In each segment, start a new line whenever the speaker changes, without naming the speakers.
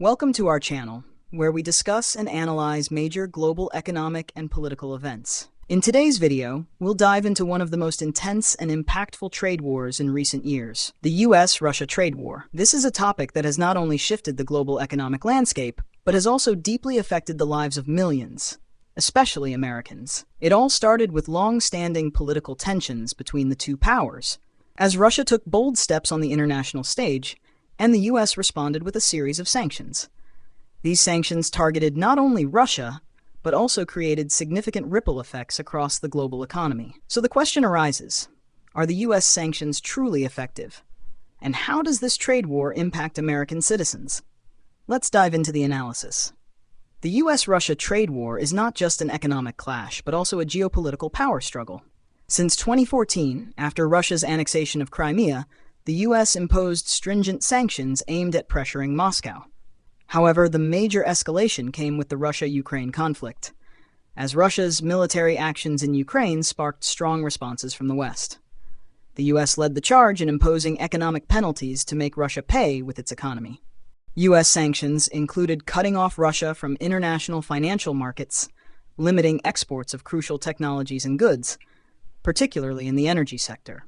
Welcome to our channel, where we discuss and analyze major global economic and political events. In today's video, we'll dive into one of the most intense and impactful trade wars in recent years, the US-Russia trade war. This is a topic that has not only shifted the global economic landscape, but has also deeply affected the lives of millions, especially Americans. It all started with long-standing political tensions between the two powers, as Russia took bold steps on the international stage, and the US responded with a series of sanctions. These sanctions targeted not only Russia, but also created significant ripple effects across the global economy. So the question arises, are the US sanctions truly effective? And how does this trade war impact American citizens? Let's dive into the analysis. The US-Russia trade war is not just an economic clash, but also a geopolitical power struggle. Since 2014, after Russia's annexation of Crimea, the US imposed stringent sanctions aimed at pressuring Moscow. However, the major escalation came with the Russia-Ukraine conflict, as Russia's military actions in Ukraine sparked strong responses from the West. The US led the charge in imposing economic penalties to make Russia pay with its economy. US sanctions included cutting off Russia from international financial markets, limiting exports of crucial technologies and goods, particularly in the energy sector.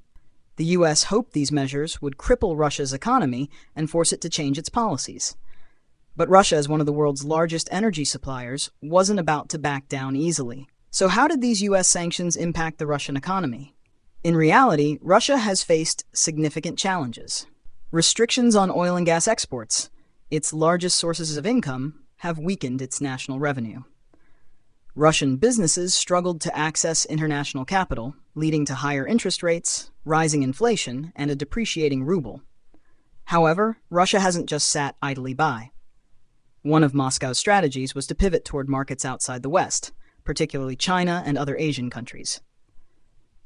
The US hoped these measures would cripple Russia's economy and force it to change its policies. But Russia, as one of the world's largest energy suppliers, wasn't about to back down easily. So how did these US sanctions impact the Russian economy? In reality, Russia has faced significant challenges. Restrictions on oil and gas exports, its largest sources of income, have weakened its national revenue. Russian businesses struggled to access international capital, leading to higher interest rates, rising inflation, and a depreciating ruble. However, Russia hasn't just sat idly by. One of Moscow's strategies was to pivot toward markets outside the West, particularly China and other Asian countries.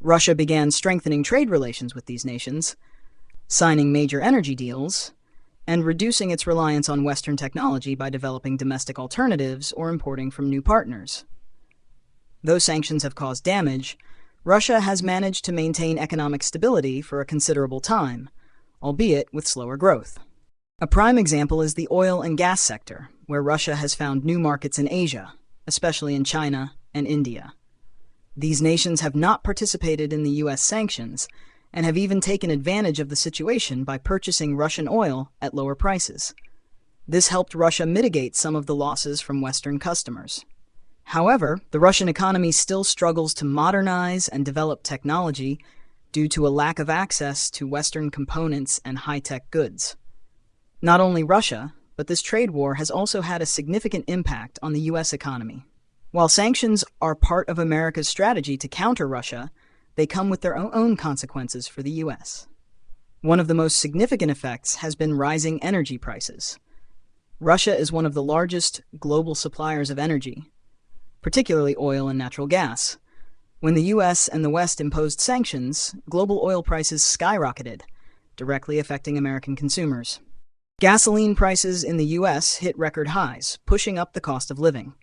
Russia began strengthening trade relations with these nations, signing major energy deals, and reducing its reliance on Western technology by developing domestic alternatives or importing from new partners. Though sanctions have caused damage, Russia has managed to maintain economic stability for a considerable time, albeit with slower growth. A prime example is the oil and gas sector, where Russia has found new markets in Asia, especially in China and India. These nations have not participated in the US sanctions and have even taken advantage of the situation by purchasing Russian oil at lower prices. This helped Russia mitigate some of the losses from Western customers. However, the Russian economy still struggles to modernize and develop technology due to a lack of access to Western components and high-tech goods. Not only Russia, but this trade war has also had a significant impact on the US economy. While sanctions are part of America's strategy to counter Russia, they come with their own consequences for the US. One of the most significant effects has been rising energy prices. Russia is one of the largest global suppliers of energy, particularly oil and natural gas. When the US and the West imposed sanctions, global oil prices skyrocketed, directly affecting American consumers. Gasoline prices in the US hit record highs, pushing up the cost of living.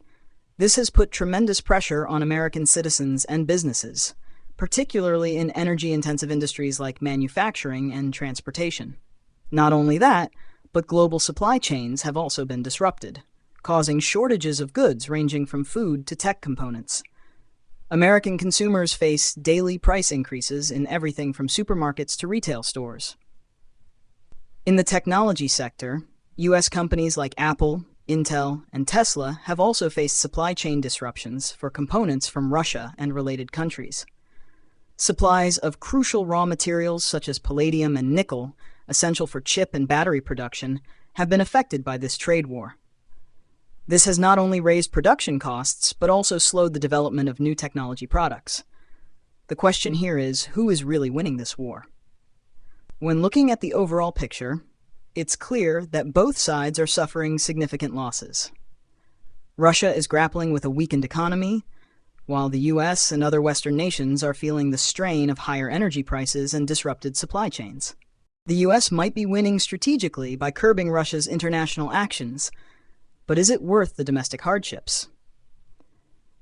This has put tremendous pressure on American citizens and businesses, particularly in energy-intensive industries like manufacturing and transportation. Not only that, but global supply chains have also been disrupted, causing shortages of goods ranging from food to tech components. American consumers face daily price increases in everything from supermarkets to retail stores. In the technology sector, US companies like Apple, Intel, and Tesla have also faced supply chain disruptions for components from Russia and related countries. Supplies of crucial raw materials such as palladium and nickel, essential for chip and battery production, have been affected by this trade war. This has not only raised production costs, but also slowed the development of new technology products. The question here is, who is really winning this war? When looking at the overall picture, it's clear that both sides are suffering significant losses. Russia is grappling with a weakened economy, while the US and other Western nations are feeling the strain of higher energy prices and disrupted supply chains. The US might be winning strategically by curbing Russia's international actions, but is it worth the domestic hardships?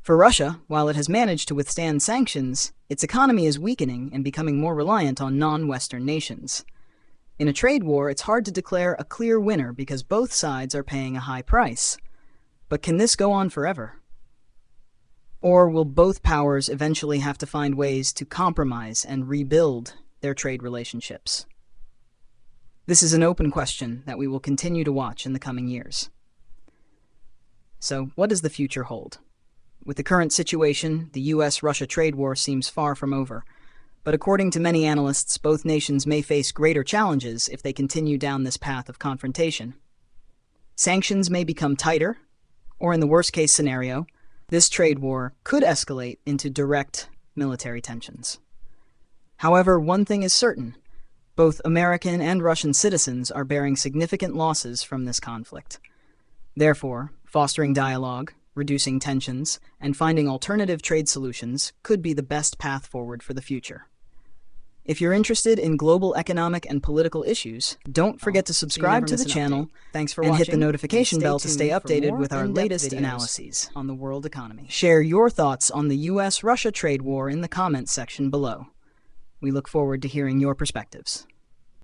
For Russia, while it has managed to withstand sanctions, its economy is weakening and becoming more reliant on non-Western nations. In a trade war, it's hard to declare a clear winner because both sides are paying a high price. But can this go on forever? Or will both powers eventually have to find ways to compromise and rebuild their trade relationships? This is an open question that we will continue to watch in the coming years. So, what does the future hold? With the current situation, the US-Russia trade war seems far from over. But according to many analysts, both nations may face greater challenges if they continue down this path of confrontation. Sanctions may become tighter, or in the worst-case scenario, this trade war could escalate into direct military tensions. However, one thing is certain: both American and Russian citizens are bearing significant losses from this conflict. Therefore, fostering dialogue, reducing tensions, and finding alternative trade solutions could be the best path forward for the future. If you're interested in global economic and political issues, don't forget to subscribe to the channel. Thanks for watching, and hit the notification bell to stay updated with our latest analyses on the world economy. Share your thoughts on the US-Russia trade war in the comments section below. We look forward to hearing your perspectives.